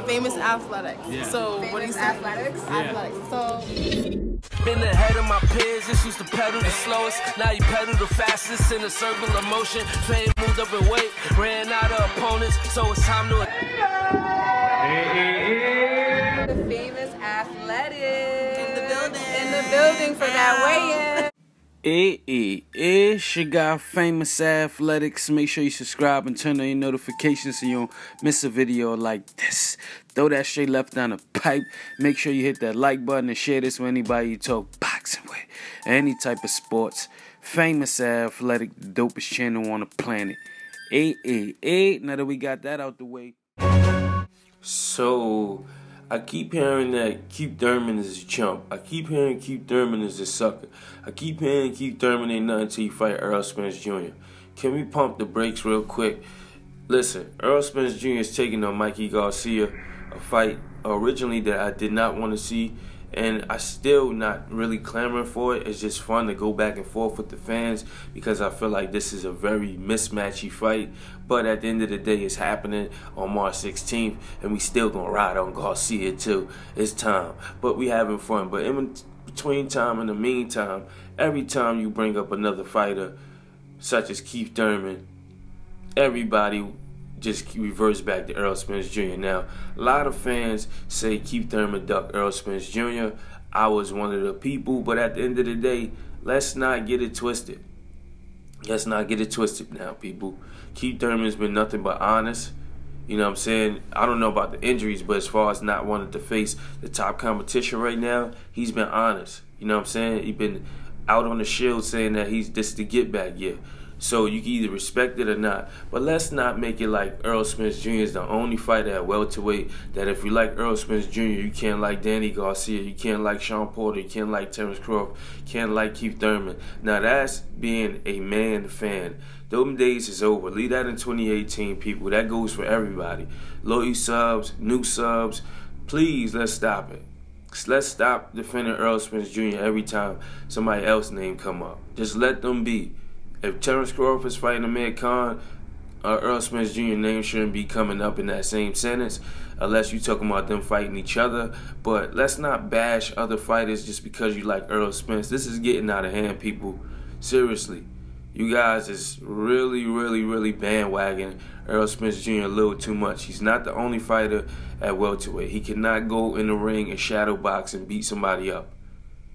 Famous Athletics. Yeah. So Famous what do you say? Athletics? Yeah. Athletics. So Been ahead of my peers, just used to pedal the slowest. Now you pedal the fastest in a circle of motion. Fame moved up in weight, ran out of opponents, so it's time to. The Famous Athletics. In the building. In the building for that weigh-in. It's your guy, Famous Athletics. Make sure you subscribe and turn on your notifications so you don't miss a video like this. Throw that straight left down the pipe. Make sure you hit that like button and share this with anybody you talk boxing with. Any type of sports. Famous Athletic, the dopest channel on the planet. Now that we got that out the way. So, I keep hearing that Keith Thurman is a chump. I keep hearing Keith Thurman is a sucker. I keep hearing Keith Thurman ain't nothing till you fight Errol Spence Jr. Can we pump the brakes real quick? Listen, Errol Spence Jr. is taking on Mikey Garcia, a fight originally that I did not want to see, and I still not really clamoring for it. It's just fun to go back and forth with the fans because I feel like this is a very mismatchy fight. But at the end of the day, it's happening on March 16th, and we still gonna ride on Garcia too. It's time, but we having fun. But in between time, in the meantime, every time you bring up another fighter, such as Keith Thurman, everybody just reverts back to Errol Spence Jr. Now, a lot of fans say Keith Thurman ducked Errol Spence Jr. I was one of the people, but at the end of the day, let's not get it twisted. Let's not get it twisted now, people. Keith Thurman's been nothing but honest. You know what I'm saying? I don't know about the injuries, but as far as not wanting to face the top competition right now, he's been honest. You know what I'm saying? He's been out on the shield saying that he's just the get back year. So you can either respect it or not. But let's not make it like Errol Spence Jr. is the only fighter at welterweight that if you like Errol Spence Jr., you can't like Danny Garcia, you can't like Sean Porter, you can't like Terrence Crawford, you can't like Keith Thurman. Now that's being a man fan. Those days is over. Leave that in 2018, people. That goes for everybody. Loyal subs, new subs. Please, let's stop it. Let's stop defending Errol Spence Jr. every time somebody else's name come up. Just let them be. If Terrence Crawford is fighting Amir Khan, Errol Spence Jr. name shouldn't be coming up in that same sentence unless you're talking about them fighting each other. But let's not bash other fighters just because you like Errol Spence. This is getting out of hand, people. Seriously. You guys is really bandwagon Errol Spence Jr. a little too much. He's not the only fighter at welterweight. He cannot go in the ring and shadow box and beat somebody up.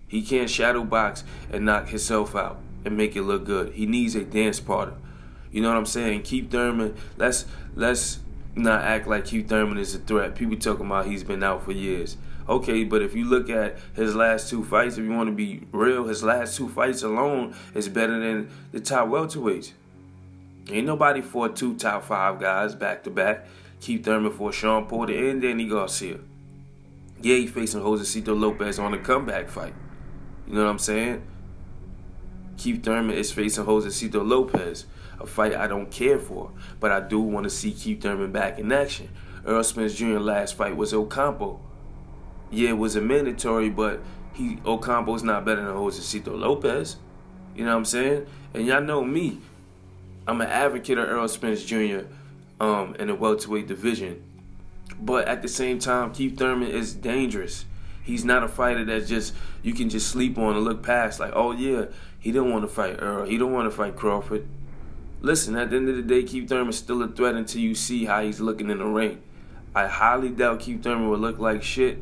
He can't shadow box and knock himself out and make it look good. He needs a dance partner. You know what I'm saying? Keith Thurman, let's not act like Keith Thurman is a threat. People talking about he's been out for years. Okay, but if you look at his last two fights, if you want to be real, his last two fights alone is better than the top welterweights. Ain't nobody fought two top 5 guys back to back. Keith Thurman fought Sean Porter and Danny Garcia. Yeah, he facing Josecito Lopez on a comeback fight. You know what I'm saying? Keith Thurman is facing Josecito Lopez, a fight I don't care for, but I do want to see Keith Thurman back in action. Errol Spence Jr. last fight was Ocampo. Yeah, it was a mandatory, but Ocampo's not better than Josecito Lopez. You know what I'm saying? And y'all know me. I'm an advocate of Errol Spence Jr. In the welterweight division. But at the same time, Keith Thurman is dangerous. He's not a fighter that just you can just sleep on and look past like, oh yeah, he didn't want to fight Earl. He don't want to fight Crawford. Listen, at the end of the day, Keith Thurman's still a threat until you see how he's looking in the ring. I highly doubt Keith Thurman will look like shit,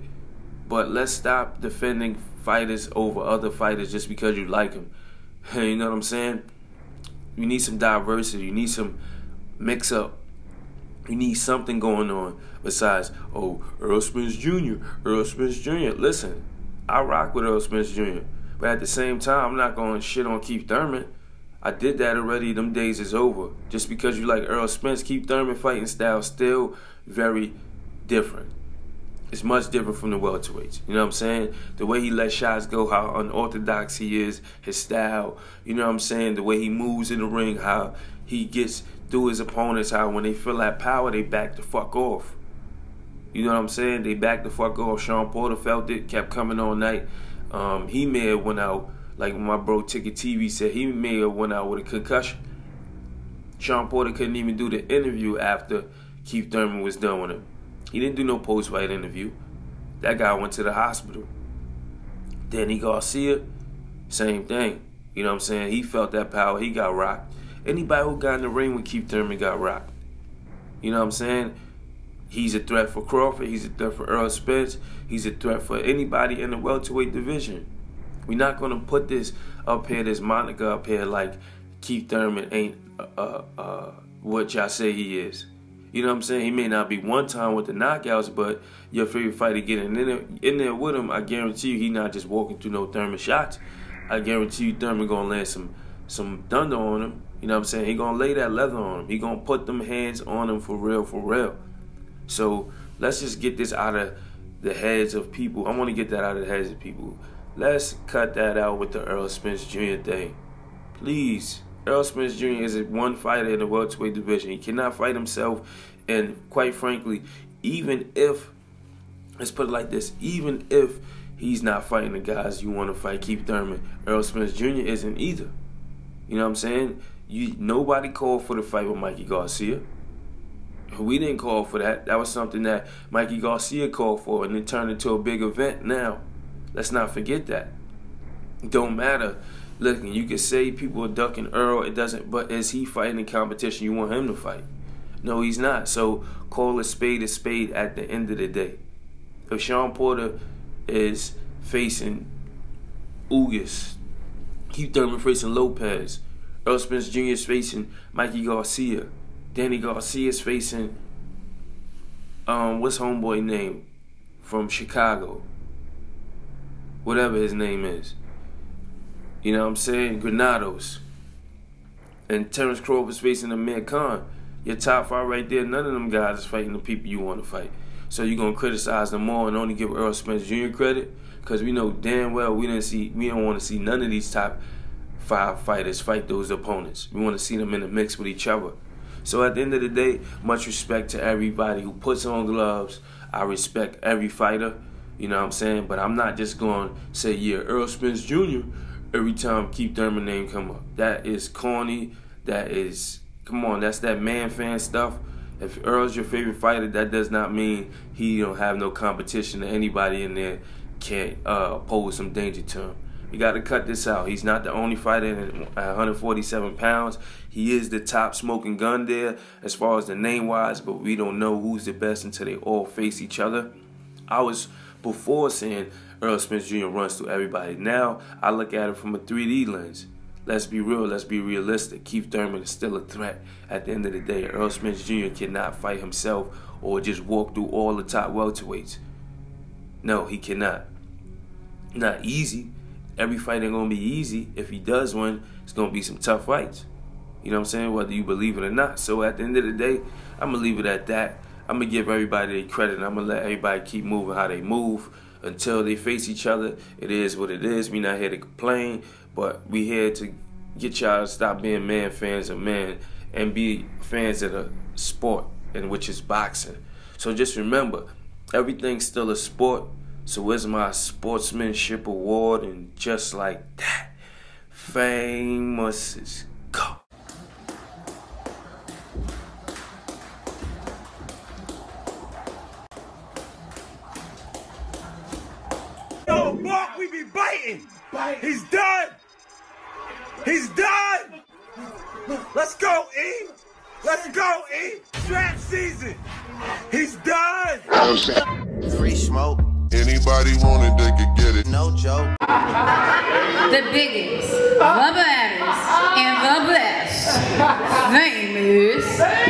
but let's stop defending fighters over other fighters just because you like them. You know what I'm saying? You need some diversity. You need some mix-up. You need something going on besides, oh, Errol Spence Jr., Errol Spence Jr. Listen, I rock with Errol Spence Jr., but at the same time, I'm not going to shit on Keith Thurman. I did that already. Them days is over. Just because you like Errol Spence, Keith Thurman fighting style still very different. It's much different from the welterweights. You know what I'm saying? The way he lets shots go, how unorthodox he is, his style. You know what I'm saying? The way he moves in the ring, how he gets through his opponents, how when they feel that power, they back the fuck off. You know what I'm saying? They back the fuck off. Sean Porter felt it, kept coming all night. He may have went out, like my bro Ticket TV said, he may have went out with a concussion. Sean Porter couldn't even do the interview after Keith Thurman was done with him. He didn't do no post-fight interview. That guy went to the hospital. Danny Garcia, same thing. You know what I'm saying? He felt that power. He got rocked. Anybody who got in the ring with Keith Thurman got rocked. You know what I'm saying? He's a threat for Crawford. He's a threat for Errol Spence. He's a threat for anybody in the welterweight division. We're not going to put this up here, this moniker up here like Keith Thurman ain't what y'all say he is. You know what I'm saying? He may not be one time with the knockouts, but your favorite fighter getting in there with him, I guarantee you he not just walking through no Thurman shots. I guarantee you Thurman going to land some thunder on him. You know what I'm saying? He going to lay that leather on him. He going to put them hands on him for real, for real. So let's just get this out of the heads of people. I want to get that out of the heads of people. Let's cut that out with the Errol Spence Jr. thing. Please. Errol Spence Jr. is one fighter in the welterweight division. He cannot fight himself. And quite frankly, even if, let's put it like this, even if he's not fighting the guys you want to fight, Keith Thurman, Errol Spence Jr. isn't either. You know what I'm saying? Nobody called for the fight with Mikey Garcia. We didn't call for that. That was something that Mikey Garcia called for, and it turned into a big event now. Let's not forget that. It don't matter. Look, you can say people are ducking Earl. It doesn't. But is he fighting the competition you want him to fight? No, he's not. So call a spade at the end of the day. If Sean Porter is facing Ugas, Keith Thurman facing Lopez, Errol Spence Jr. is facing Mikey Garcia, Danny Garcia is facing what's homeboy name from Chicago? Whatever his name is. You know what I'm saying? Granados. And Terrence Crawford's facing Amir Khan. Your top five right there, none of them guys is fighting the people you want to fight. So you're going to criticize them all and only give Errol Spence Jr. credit? Because we know damn well we don't want to see none of these top five fighters fight those opponents. We want to see them in the mix with each other. So at the end of the day, much respect to everybody who puts on gloves. I respect every fighter, you know what I'm saying? But I'm not just going to say, yeah, Errol Spence Jr. every time Keith Thurman name come up. That is corny. That is, come on, that's that man fan stuff. If Earl's your favorite fighter, that does not mean he don't have no competition to anybody in there can't pose some danger to him. You got to cut this out. He's not the only fighter at 147 pounds. He is the top smoking gun there as far as the name-wise, but we don't know who's the best until they all face each other. I was before saying Errol Spence Jr. runs through everybody. Now I look at it from a 3D lens. Let's be real. Let's be realistic. Keith Thurman is still a threat at the end of the day. Errol Spence Jr. cannot fight himself or just walk through all the top welterweights. No, he cannot. Not easy. Every fight ain't going to be easy. If he does win, it's going to be some tough fights. You know what I'm saying? Whether you believe it or not. So at the end of the day, I'm going to leave it at that. I'm going to give everybody their credit. I'm going to let everybody keep moving how they move until they face each other. It is what it is. We're not here to complain, but we here to get y'all to stop being man fans of man and be fans of the sport, and which is boxing. So just remember, everything's still a sport. So where's my sportsmanship award? And just like that, Famus is go. Yo, Mark, we be biting. He's done. He's done. Let's go, E. Let's go, E. Strap season. He's done. Free smoke. Anybody want it, they could get it. No joke. The biggest, the baddest, and the best. Famus.